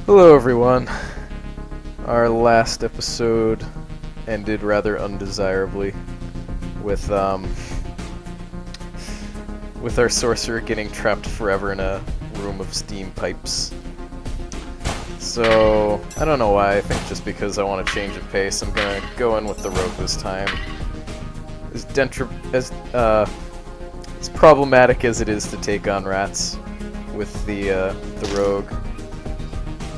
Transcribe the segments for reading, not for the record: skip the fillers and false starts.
Hello everyone. Our last episode ended rather undesirably with our sorcerer getting trapped forever in a room of steam pipes. So, I don't know why, I think just because I want to change of pace, I'm gonna go in with the rogue this time. As problematic as it is to take on rats with the rogue.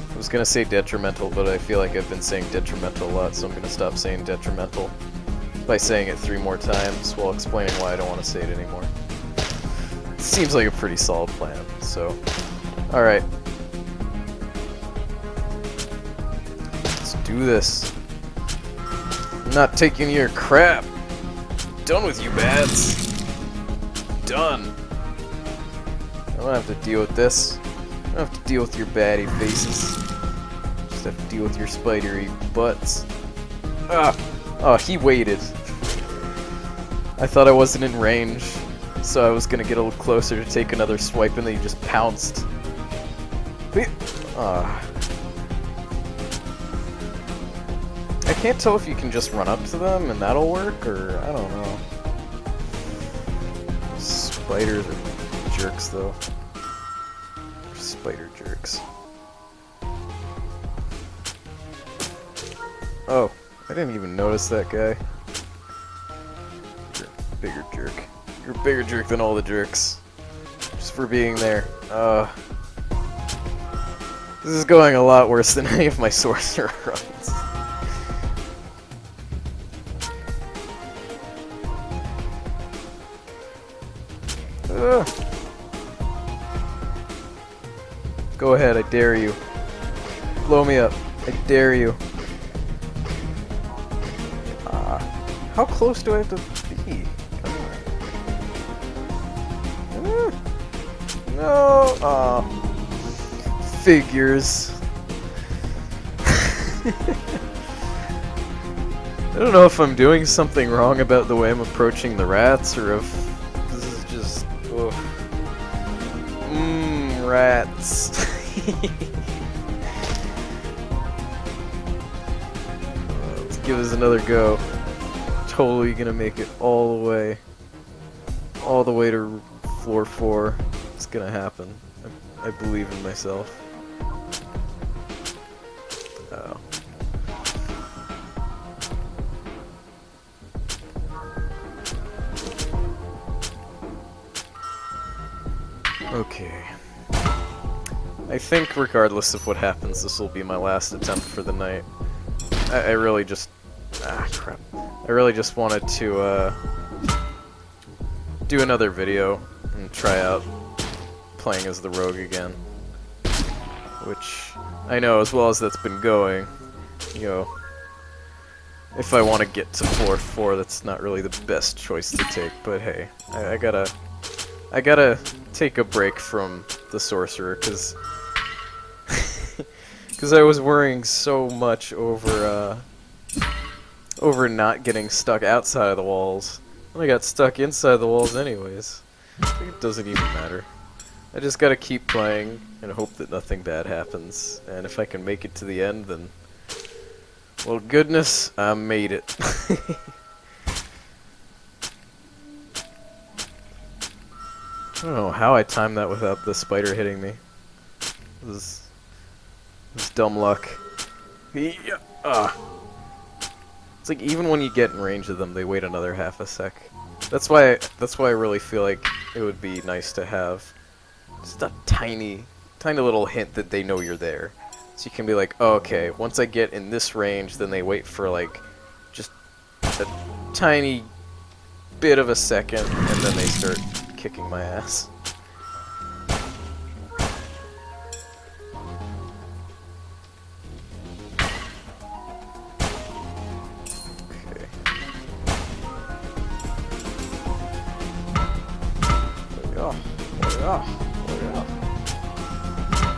I was gonna say detrimental, but I feel like I've been saying detrimental a lot, so I'm gonna stop saying detrimental by saying it 3 more times while explaining why I don't want to say it anymore. It seems like a pretty solid plan, so... Alright. Let's do this. I'm not taking your crap! Done with you, bats! Done! I don't have to deal with this. I don't have to deal with your baddie faces. Just have to deal with your spidery butts. Ah! Oh, he waited. I thought I wasn't in range, so I was gonna get a little closer to take another swipe, and then he just pounced. Ah. I can't tell if you can just run up to them and that'll work, or I don't know. Spiders are jerks, though. Spider jerks. Oh, I didn't even notice that guy. You're a bigger jerk. You're a bigger jerk than all the jerks. Just for being there. This is going a lot worse than any of my sorcerer runs. Go ahead, I dare you. Blow me up. I dare you. How close do I have to be? Come on. No! Figures. I don't know if I'm doing something wrong about the way I'm approaching the rats, or if this is just... rats. Let's give this another go. Totally gonna make it all the way to floor 4. It's gonna happen. I believe in myself. Oh. Okay. I think regardless of what happens, this will be my last attempt for the night. I really just... crap. I really just wanted to, do another video and try out playing as the rogue again. Which, I know, as well as that's been going, you know, if I want to get to floor 4, that's not really the best choice to take, but hey, I gotta take a break from the sorcerer, because I was worrying so much over not getting stuck outside of the walls. And I got stuck inside the walls anyways. I think it doesn't even matter. I just gotta keep playing and hope that nothing bad happens. And if I can make it to the end, then... well, goodness, I made it. I don't know how I timed that without the spider hitting me. This is dumb luck. Yeah. It's like even when you get in range of them, they wait another half a sec. That's why I really feel like it would be nice to have just a tiny little hint that they know you're there. So you can be like, oh, okay, once I get in this range, then they wait for like just a tiny bit of a second, and then they start kicking my ass.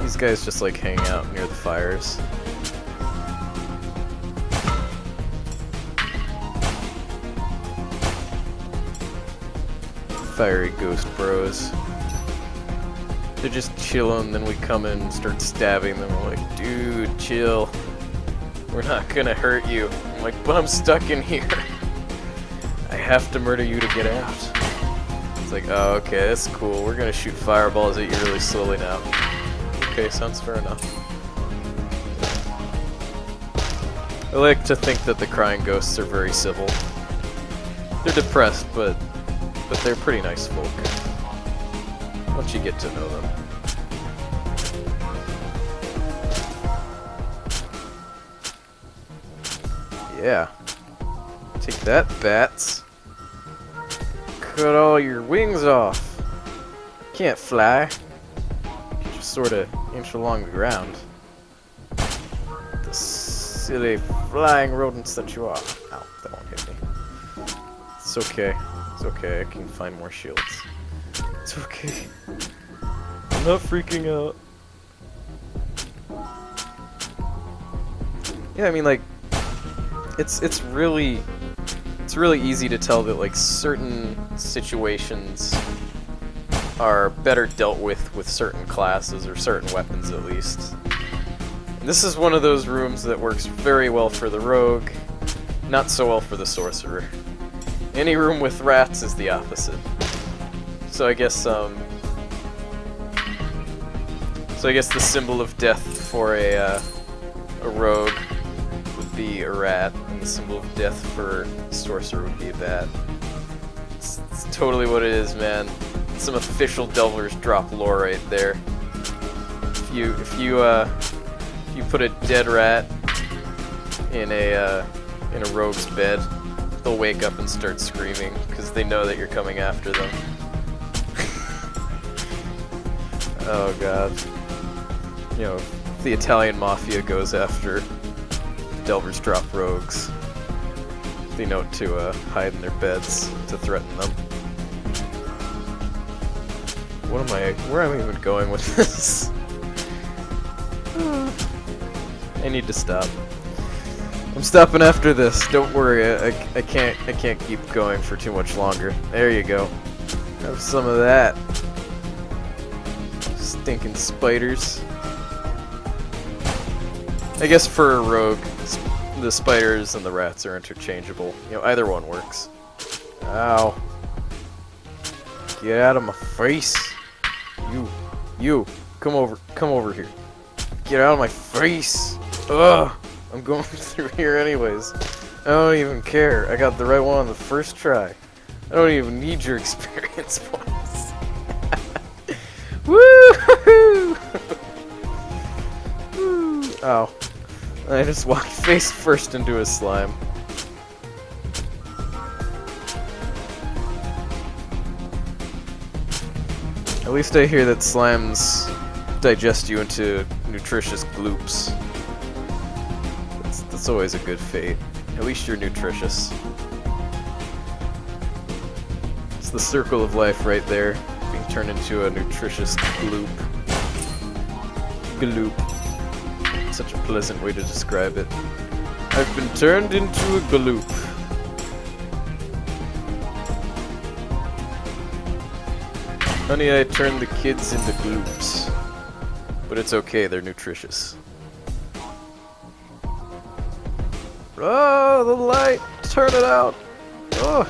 These guys just like hang out near the fires. Fiery ghost bros. They're just chilling, then we come in and start stabbing them. We're like, dude, chill. We're not gonna hurt you. I'm like, but I'm stuck in here. I have to murder you to get out. It's like, oh, okay, that's cool. We're gonna shoot fireballs at you really slowly now. Okay, sounds fair enough. I like to think that the crying ghosts are very civil. They're depressed, but they're pretty nice folk. Once you get to know them. Yeah. Take that, bats. Cut all your wings off. Can't fly. You just sort of inch along the ground. The silly flying rodents that you are. Ow, that won't hit me. It's okay. It's okay. I can find more shields. It's okay. I'm not freaking out. Yeah, I mean, like, it's really easy to tell that, like, certain situations are better dealt with certain classes or certain weapons at least. And this is one of those rooms that works very well for the rogue, not so well for the sorcerer. Any room with rats is the opposite. So I guess the symbol of death for a rogue would be a rat, and the symbol of death for a sorcerer would be a bat. It's totally what it is, man. It's some official Delver's Drop lore right there. If you put a dead rat in a rogue's bed, they'll wake up and start screaming because they know that you're coming after them. Oh god. You know, if the Italian mafia goes after Delver's Drop rogues, they know to hide in their beds to threaten them. Where am I even going with this? I need to stop. I'm stopping after this. Don't worry, I can't keep going for too much longer. There you go. Have some of that. Stinking spiders. I guess for a rogue, the spiders and the rats are interchangeable. You know, either one works. Ow. Get out of my face. You. Come over here. Get out of my face. Ugh. I'm going through here anyways. I don't even care. I got the right one on the first try. I don't even need your experience points. Woo! Ow. I just walked face first into a slime. At least I hear that slimes digest you into nutritious gloops. That's always a good fate. At least you're nutritious. It's the circle of life right there, being turned into a nutritious gloop. Gloop. Such a pleasant way to describe it. I've been turned into a gloop. Honey, I turned the kids into gloops. But it's okay, they're nutritious. Oh, the light! Turn it out! Oh!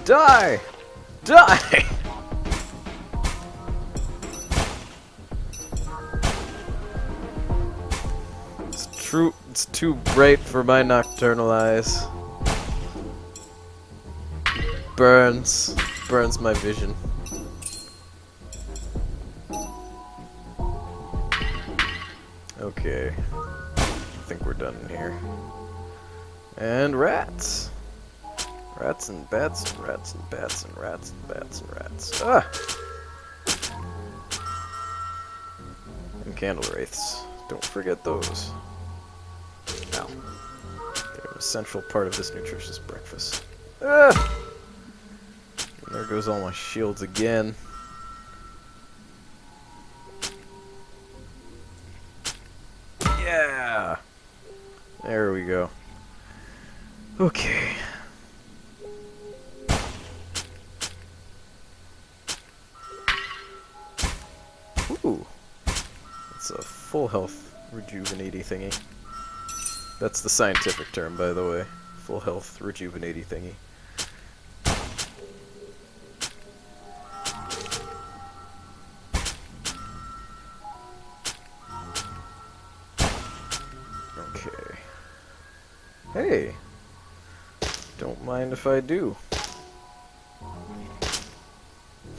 Die! Die! It's too bright for my nocturnal eyes. Burns my vision. Okay. I think we're done in here. And rats. Rats and bats and rats and bats and rats and bats and rats. Ah! And candle wraiths. Don't forget those. Ow. They're an essential part of this nutritious breakfast. Ah! And there goes all my shields again. Yeah! There we go. Okay. full health rejuvenating thingy. That's the scientific term, by the way. Full health rejuvenating thingy. Okay. Hey! Don't mind if I do.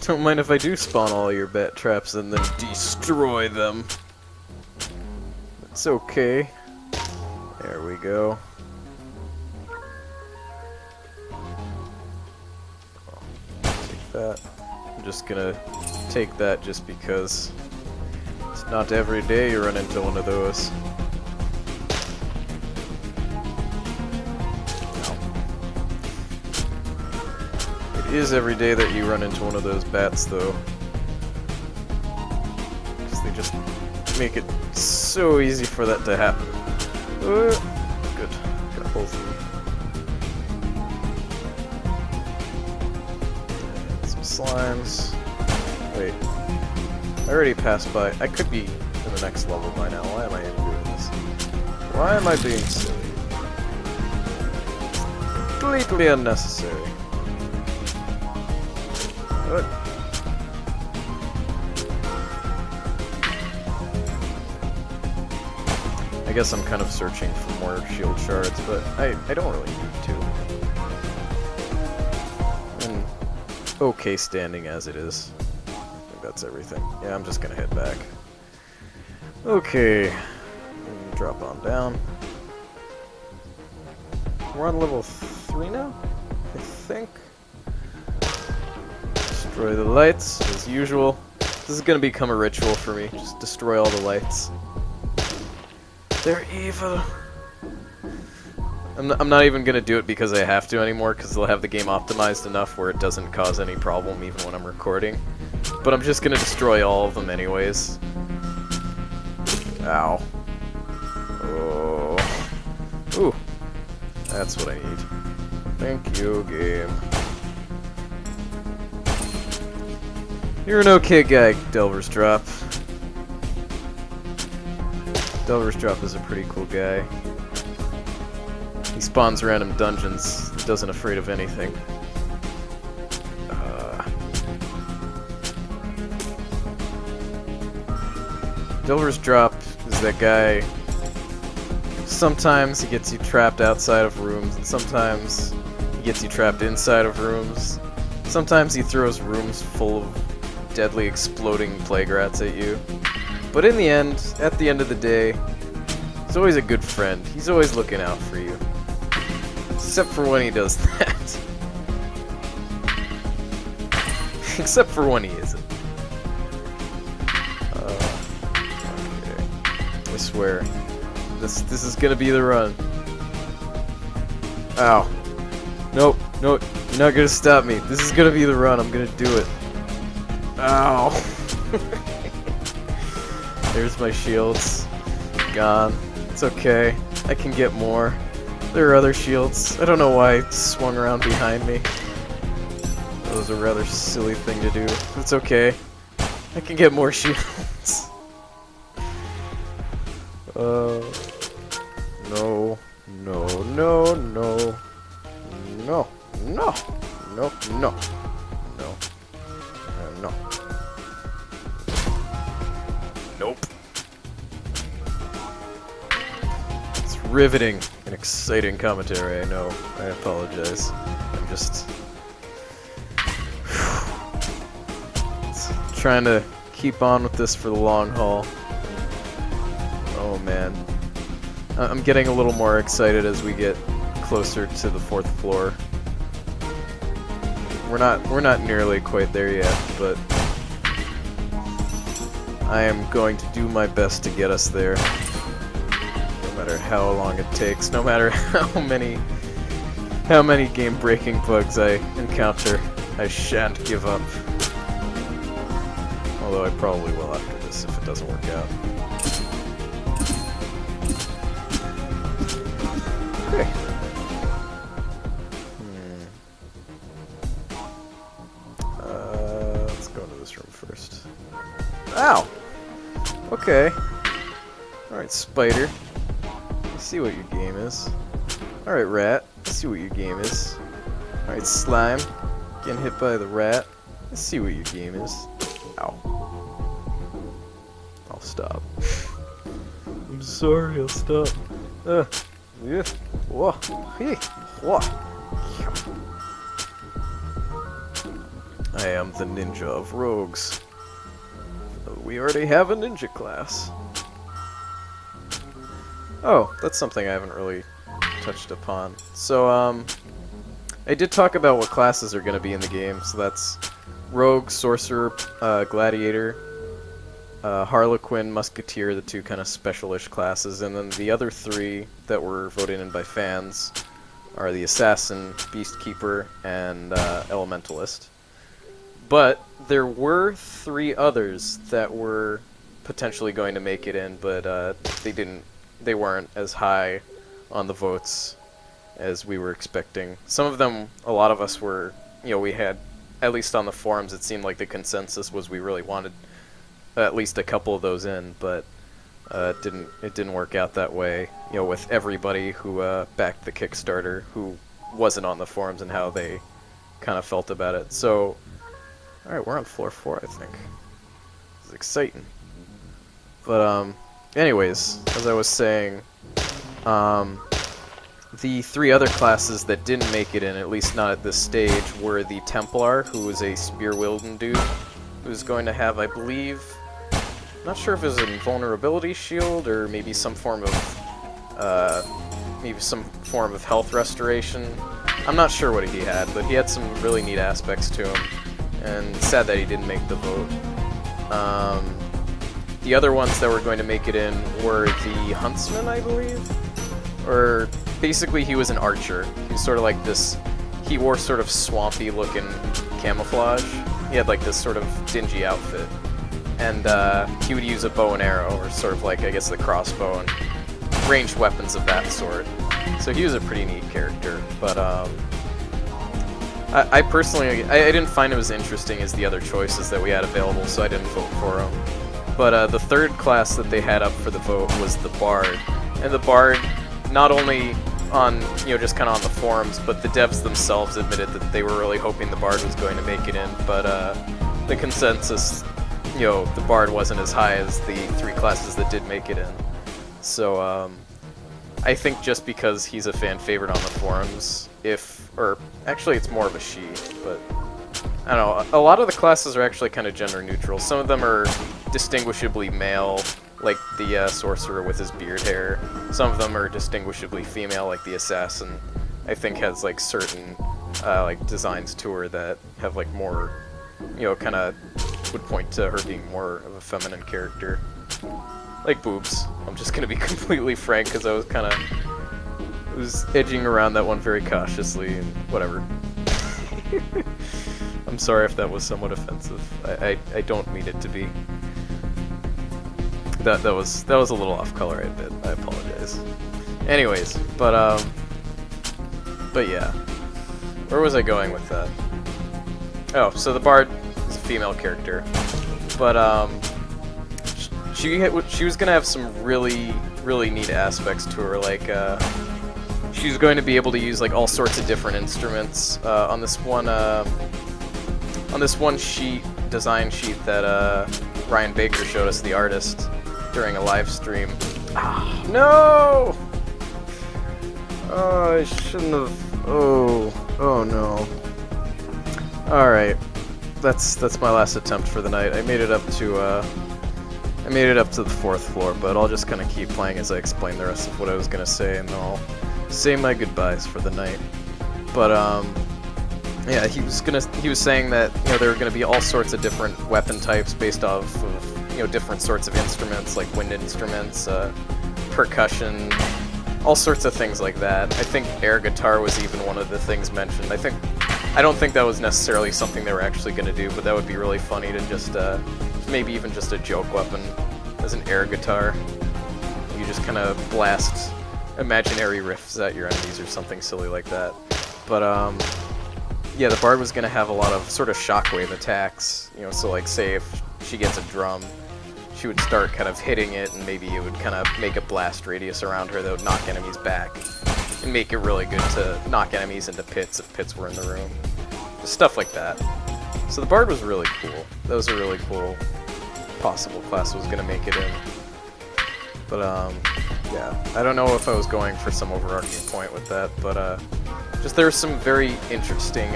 Don't mind if I do spawn all your bat traps and then destroy them. It's okay. There we go. Take that. I'm just gonna take that just because it's not every day you run into one of those. It is every day that you run into one of those bats, though. Because they just make it so easy for that to happen. Good. Got both of them. Some slimes. Wait. I already passed by. I could be in the next level by now. Why am I even doing this? Why am I being silly? Completely unnecessary. Good. I guess I'm kind of searching for more shield shards, but I don't really need to. And okay standing as it is. I think that's everything. Yeah, I'm just gonna head back. Okay. Drop on down. We're on level 3 now? I think. Destroy the lights, as usual. This is gonna become a ritual for me. Just destroy all the lights. They're evil. I'm not even gonna do it because I have to anymore, because they'll have the game optimized enough where it doesn't cause any problem even when I'm recording. But I'm just gonna destroy all of them anyways. Ow. Oh. Ooh. That's what I need. Thank you, game. You're an okay guy, Delver's Drop. Delver's Drop is a pretty cool guy. He spawns random dungeons, doesn't afraid of anything. Delver's Drop is that guy. Sometimes he gets you trapped outside of rooms, and sometimes he gets you trapped inside of rooms. Sometimes he throws rooms full of deadly exploding plague rats at you. But in the end, at the end of the day, he's always a good friend. He's always looking out for you. Except for when he does that. Except for when he isn't. Okay. I swear. This is gonna be the run. Ow. Nope, nope. You're not gonna stop me. This is gonna be the run. I'm gonna do it. Ow. There's my shields. Gone. It's okay. I can get more. There are other shields. I don't know why it swung around behind me. That was a rather silly thing to do. It's okay. I can get more shields. No. No, no, no. No. No. No. No. No. No. Nope. It's riveting and exciting commentary, I know. I apologize. I'm just trying to keep on with this for the long haul. Oh man. I'm getting a little more excited as we get closer to the 4th floor. We're not nearly quite there yet, but I am going to do my best to get us there. No matter how long it takes, no matter how many game-breaking bugs I encounter, I shan't give up. Although I probably will after this if it doesn't work out. Okay. Let's go into this room first. Ow! Okay. Alright, Spider. Let's see what your game is. Alright, Rat. Let's see what your game is. Alright, Slime. Getting hit by the rat. Let's see what your game is. Ow. I'll stop. I'm sorry, I'll stop. Yeah. Whoa. Hey. Whoa. I am the ninja of rogues. We already have a ninja class. Oh, that's something I haven't really touched upon. So, I did talk about what classes are going to be in the game. So that's Rogue, Sorcerer, Gladiator, Harlequin, Musketeer, the two kind of special-ish classes, and then the other three that were voted in by fans are the Assassin, Beastkeeper, and Elementalist. But there were three others that were potentially going to make it in, but they weren't as high on the votes as we were expecting. Some of them, a lot of us were, we had, at least on the forums, it seemed like the consensus was we really wanted at least a couple of those in, but it didn't work out that way, with everybody who backed the Kickstarter who wasn't on the forums and how they kind of felt about it. So, alright, we're on floor 4, I think. This is exciting. But, anyways, as I was saying, the three other classes that didn't make it in, at least not at this stage, were the Templar, who was a spear-wielding dude, who's going to have, I believe, not sure if it was an invulnerability shield, or maybe some form of, health restoration. I'm not sure what he had, but he had some really neat aspects to him, and sad that he didn't make the vote. The other ones that were going to make it in were the Huntsman, I believe? Or, basically he was an archer. He was sort of like this, he wore sort of swampy looking camouflage. He had like this sort of dingy outfit. And he would use a bow and arrow, or sort of like, I guess, the crossbow and ranged weapons of that sort. So he was a pretty neat character, but I personally, I didn't find him as interesting as the other choices that we had available, so I didn't vote for him. But the third class that they had up for the vote was the Bard. And the Bard, not only on, just kind of on the forums, but the devs themselves admitted that they were really hoping the Bard was going to make it in, but the consensus, the Bard wasn't as high as the three classes that did make it in. So, I think just because he's a fan favorite on the forums, or actually it's more of a she, but I don't know, a lot of the classes are actually kind of gender neutral. Some of them are distinguishably male, like the Sorcerer with his beard hair. Some of them are distinguishably female, like the Assassin. I think has like certain like designs to her that have like more, kind of would point to her being more of a feminine character. Like boobs. I'm just gonna be completely frank, because I was edging around that one very cautiously, and whatever. I'm sorry if that was somewhat offensive. I don't mean it to be. That was a little off color, I admit. I apologize. Anyways, but yeah. Where was I going with that? Oh, so the Bard is a female character, but she was gonna have some really neat aspects to her, like she was going to be able to use like all sorts of different instruments on this one design sheet that Ryan Baker showed us, the artist, during a live stream. Ah, no! Oh, I shouldn't have. Oh no. All right, that's my last attempt for the night. I made it up to the 4th floor, but I'll just kind of keep playing as I explain the rest of what I was gonna say, and I'll say my goodbyes for the night. But yeah, he was saying that there were gonna be all sorts of different weapon types based off of different sorts of instruments, like wind instruments, percussion, all sorts of things like that. I think air guitar was even one of the things mentioned. I don't think that was necessarily something they were actually gonna do, but that would be really funny to just maybe even just a joke weapon as an air guitar. You just kind of blast imaginary riffs at your enemies or something silly like that. But yeah, the Bard was gonna have a lot of sort of shockwave attacks. So like, say if she gets a drum, she would start kind of hitting it, and maybe it would kind of make a blast radius around her that would knock enemies back, and make it really good to knock enemies into pits if pits were in the room. Just stuff like that. So the Bard was really cool. That was a really cool possible class that was going to make it in. But, yeah, I don't know if I was going for some overarching point with that, but, just there were some very interesting,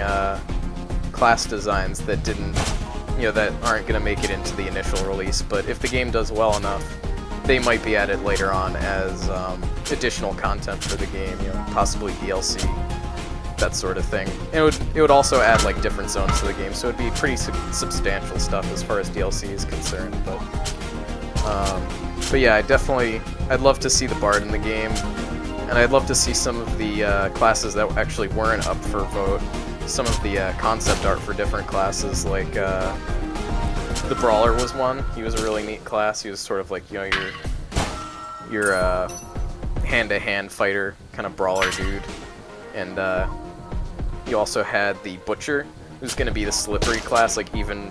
class designs that didn't, that aren't going to make it into the initial release, but if the game does well enough, they might be added later on as, additional content for the game, possibly DLC, that sort of thing. And it would also add, like, different zones to the game, so it'd be pretty substantial stuff as far as DLC is concerned, but yeah, I'd love to see the Bard in the game, and I'd love to see some of the classes that actually weren't up for vote, some of the concept art for different classes, like the Brawler was one. He was a really neat class. He was sort of like, your hand-to-hand fighter, kind of brawler dude. And you also had the Butcher, who's going to be the slippery class, like even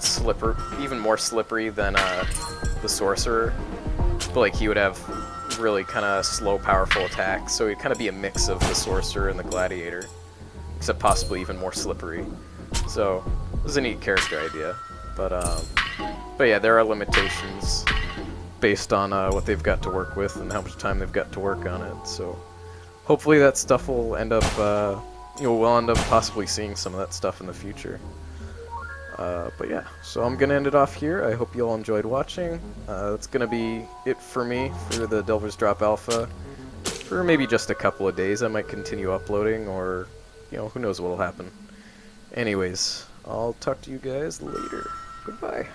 more slippery than the Sorcerer. But like he would have really kind of slow, powerful attacks, so he'd kind of be a mix of the Sorcerer and the Gladiator, except possibly even more slippery. So it was a neat character idea. But yeah, there are limitations based on what they've got to work with and how much time they've got to work on it. So hopefully that stuff will end up, we'll end up possibly seeing some of that stuff in the future. But yeah, so I'm going to end it off here. I hope you all enjoyed watching. That's going to be it for me for the Delver's Drop Alpha. For maybe just a couple of days, I might continue uploading, or, who knows what will happen. Anyways, I'll talk to you guys later. Goodbye.